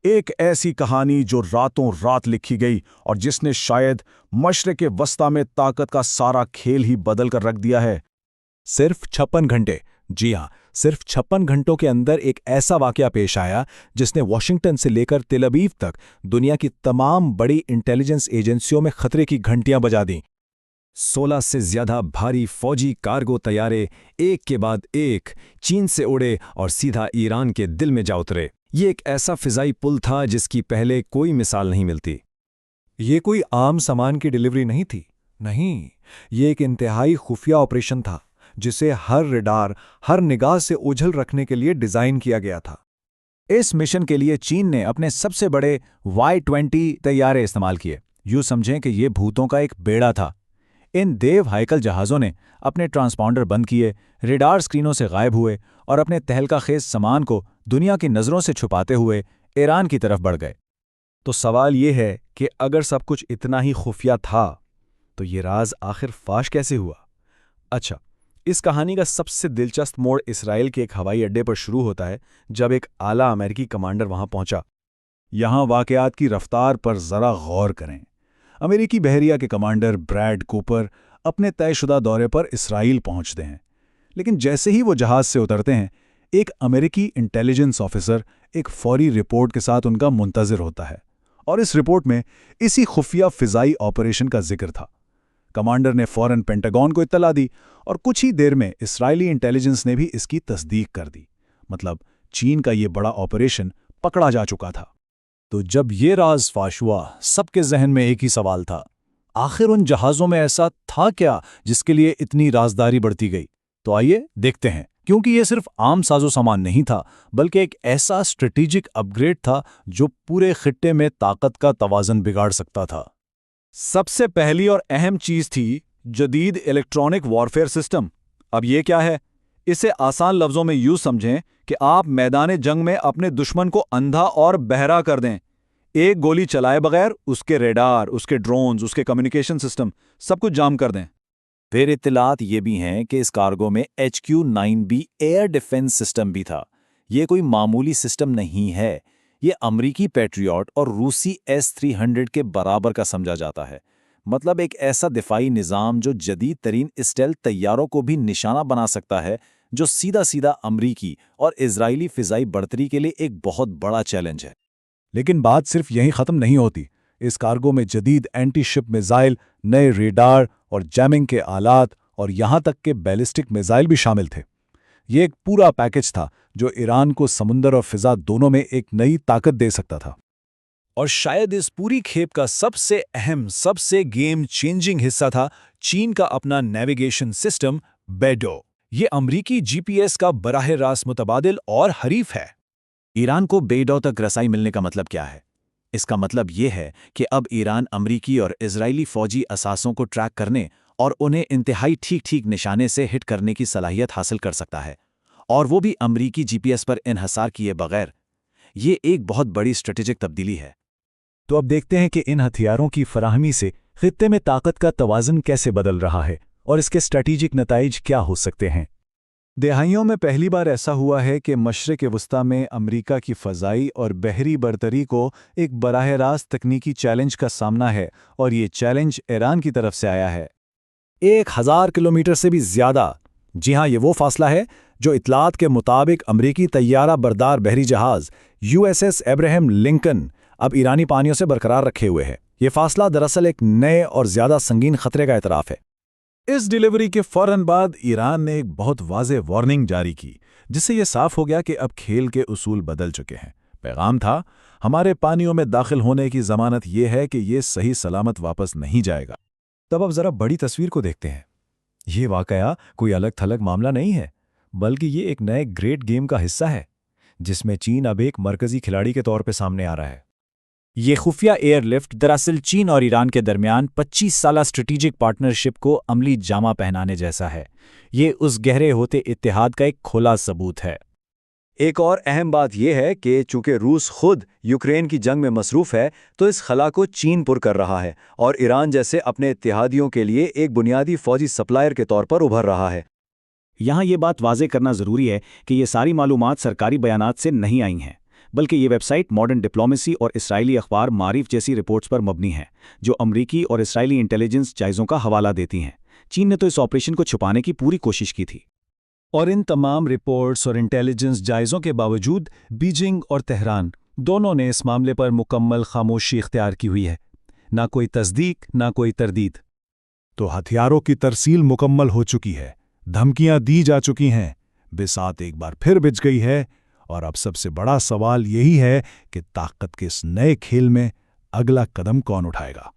ایک ایسی کہانی جو راتوں رات لکھی گئی اور جس نے شاید مشرق وسطی میں طاقت کا سارا کھیل ہی بدل کر رکھ دیا ہے۔ صرف 56 گھنٹے، جی ہاں، صرف 56 گھنٹوں کے اندر ایک ایسا واقعہ پیش آیا جس نے واشنگٹن سے لے کر تل ابیب تک دنیا کی تمام بڑی انٹیلیجنس ایجنسیوں میں خطرے کی گھنٹیاں بجا دیں۔ 16 سے زیادہ بھاری فوجی کارگو طیارے ایک کے بعد ایک چین سے اڑے اور سیدھا ایران کے دل میں جا اترے۔ یہ ایک ایسا فضائی پل تھا جس کی پہلے کوئی مثال نہیں ملتی۔ یہ کوئی عام سامان کی ڈیلیوری نہیں تھی، نہیں، یہ ایک انتہائی خفیہ آپریشن تھا جسے ہر ریڈار، ہر نگاہ سے اوجھل رکھنے کے لیے ڈیزائن کیا گیا تھا۔ اس مشن کے لیے چین نے اپنے سب سے بڑے Y-20 طیارے استعمال کیے۔ یوں سمجھیں کہ یہ بھوتوں کا ایک بیڑا تھا۔ ان دیو ہائیکل جہازوں نے اپنے ٹرانسپونڈر بند کیے، ریڈار سکرینوں سے غائب ہوئے اور اپنے تہلکہ خیز سامان کو دنیا کی نظروں سے چھپاتے ہوئے ایران کی طرف بڑھ گئے۔ تو سوال یہ ہے کہ اگر سب کچھ اتنا ہی خفیہ تھا تو یہ راز آخر فاش کیسے ہوا؟ اچھا، اس کہانی کا سب سے دلچسپ موڑ اسرائیل کے ایک ہوائی اڈے پر شروع ہوتا ہے جب ایک اعلیٰ امریکی کمانڈر وہاں پہنچا۔ یہاں واقعات کی رفتار پر ذرا غور کریں۔ امریکی بحریہ کے کمانڈر بریڈ کوپر اپنے طے شدہ دورے پر اسرائیل پہنچتے ہیں، لیکن جیسے ہی وہ جہاز سے اترتے ہیں، ایک امریکی انٹیلیجنس آفیسر ایک فوری رپورٹ کے ساتھ ان کا منتظر ہوتا ہے، اور اس رپورٹ میں اسی خفیہ فضائی آپریشن کا ذکر تھا۔ کمانڈر نے فوراً پینٹاگون کو اطلاع دی اور کچھ ہی دیر میں اسرائیلی انٹیلیجنس نے بھی اس کی تصدیق کر دی۔ مطلب چین کا یہ بڑا آپریشن پکڑا جا چکا تھا۔ تو جب یہ راز فاش ہوا، سب کے ذہن میں ایک ہی سوال تھا، آخر ان جہازوں میں ایسا تھا کیا جس کے لیے اتنی رازداری بڑھتی گئی؟ تو آئیے دیکھتے ہیں، کیونکہ یہ صرف عام ساز و سامان نہیں تھا، بلکہ ایک ایسا اسٹریٹجک اپ گریڈ تھا جو پورے خطے میں طاقت کا توازن بگاڑ سکتا تھا۔ سب سے پہلی اور اہم چیز تھی جدید الیکٹرانک وارفیئر سسٹم۔ اب یہ کیا ہے؟ اسے آسان لفظوں میں یوں سمجھیں کہ آپ میدان جنگ میں اپنے دشمن کو اندھا اور بہرا کر دیں۔ ایک گولی چلائے بغیر اس کے ریڈار، اس کے ڈرونز، اس کے کمیونیکیشن سسٹم سب کچھ جام کر دیں۔ پھر اطلاعات یہ بھی ہیں کہ اس کارگو میں HQ-9B ایئر ڈیفنس سسٹم بھی تھا۔ یہ کوئی معمولی سسٹم نہیں ہے، یہ امریکی پیٹریوٹ اور روسی S-300 کے برابر کا سمجھا جاتا ہے۔ مطلب ایک ایسا دفاعی نظام جو جدید ترین اسٹیلتھ طیاروں کو بھی نشانہ بنا سکتا ہے، جو سیدھا سیدھا امریکی اور اسرائیلی فضائی برتری کے لیے ایک بہت بڑا چیلنج ہے۔ لیکن بات صرف یہیں ختم نہیں ہوتی۔ اس کارگو میں جدید اینٹی شپ میزائل، نئے ریڈار اور جیمنگ کے آلات اور یہاں تک کہ بیلسٹک میزائل بھی شامل تھے۔ یہ ایک پورا پیکج تھا جو ایران کو سمندر اور فضا دونوں میں ایک نئی طاقت دے سکتا تھا۔ اور شاید اس پوری کھیپ کا سب سے اہم، سب سے گیم چینجنگ حصہ تھا چین کا اپنا نیویگیشن سسٹم بیڈو۔ یہ امریکی GPS کا براہ راست متبادل اور حریف ہے۔ ایران کو بیڈو تک رسائی ملنے کا مطلب کیا ہے؟ اس کا مطلب یہ ہے کہ اب ایران امریکی اور اسرائیلی فوجی اثاثوں کو ٹریک کرنے اور انہیں انتہائی ٹھیک نشانے سے ہٹ کرنے کی صلاحیت حاصل کر سکتا ہے، اور وہ بھی امریکی GPS پر انحصار کیے بغیر۔ یہ ایک بہت بڑی اسٹریٹجک تبدیلی ہے۔ تو اب دیکھتے ہیں کہ ان ہتھیاروں کی فراہمی سے خطے میں طاقت کا توازن کیسے بدل رہا ہے اور اس کے اسٹریٹجک نتائج کیا ہو سکتے ہیں۔ دہائیوں میں پہلی بار ایسا ہوا ہے کہ مشرق وسطی میں امریکہ کی فضائی اور بحری برتری کو ایک براہ راست تکنیکی چیلنج کا سامنا ہے، اور یہ چیلنج ایران کی طرف سے آیا ہے۔ 1000 کلومیٹر سے بھی زیادہ۔ جی ہاں، یہ وہ فاصلہ ہے جو اطلاعات کے مطابق امریکی طیارہ بردار بحری جہاز USS ابراہیم لنکن اب ایرانی پانیوں سے برقرار رکھے ہوئے ہے۔ یہ فاصلہ دراصل ایک نئے اور زیادہ سنگین خطرے کا اعتراف ہے۔ اس ڈیلیوری کے فوراً بعد ایران نے ایک بہت واضح وارننگ جاری کی، جس سے یہ صاف ہو گیا کہ اب کھیل کے اصول بدل چکے ہیں۔ پیغام تھا، ہمارے پانیوں میں داخل ہونے کی ضمانت یہ ہے کہ یہ صحیح سلامت واپس نہیں جائے گا۔ تب اب ذرا بڑی تصویر کو دیکھتے ہیں۔ یہ واقعہ کوئی الگ تھلگ معاملہ نہیں ہے، بلکہ یہ ایک نئے گریٹ گیم کا حصہ ہے، جس میں چین اب ایک مرکزی کھلاڑی کے طور پہ سامنے آ رہا ہے۔ یہ خفیہ ایئر لفٹ دراصل چین اور ایران کے درمیان 25 سالہ اسٹریٹجک پارٹنرشپ کو عملی جامہ پہنانے جیسا ہے۔ یہ اس گہرے ہوتے اتحاد کا ایک کھلا ثبوت ہے۔ ایک اور اہم بات یہ ہے کہ چونکہ روس خود یوکرین کی جنگ میں مصروف ہے، تو اس خلا کو چین پر کر رہا ہے اور ایران جیسے اپنے اتحادیوں کے لیے ایک بنیادی فوجی سپلائر کے طور پر ابھر رہا ہے۔ یہاں یہ بات واضح کرنا ضروری ہے کہ یہ ساری معلومات سرکاری بیانات سے نہیں آئی ہیں، بلکہ یہ ویب سائٹ ماڈرن ڈپلومیسی اور اسرائیلی اخبار معارف جیسی رپورٹس پر مبنی ہیں جو امریکی اور اسرائیلی انٹیلیجنس جائزوں کا حوالہ دیتی ہیں۔ چین نے تو اس آپریشن کو چھپانے کی پوری کوشش کی تھی۔ اور ان تمام رپورٹس اور انٹیلیجنس جائزوں کے باوجود بیجنگ اور تہران دونوں نے اس معاملے پر مکمل خاموشی اختیار کی ہوئی ہے، نہ کوئی تصدیق نہ کوئی تردید۔ تو ہتھیاروں کی ترسیل مکمل ہو چکی ہے، دھمکیاں دی جا چکی ہیں، بساط ایک بار پھر بچ گئی ہے، اور اب سب سے بڑا سوال یہی ہے کہ طاقت کے اس نئے کھیل میں اگلا قدم کون اٹھائے گا۔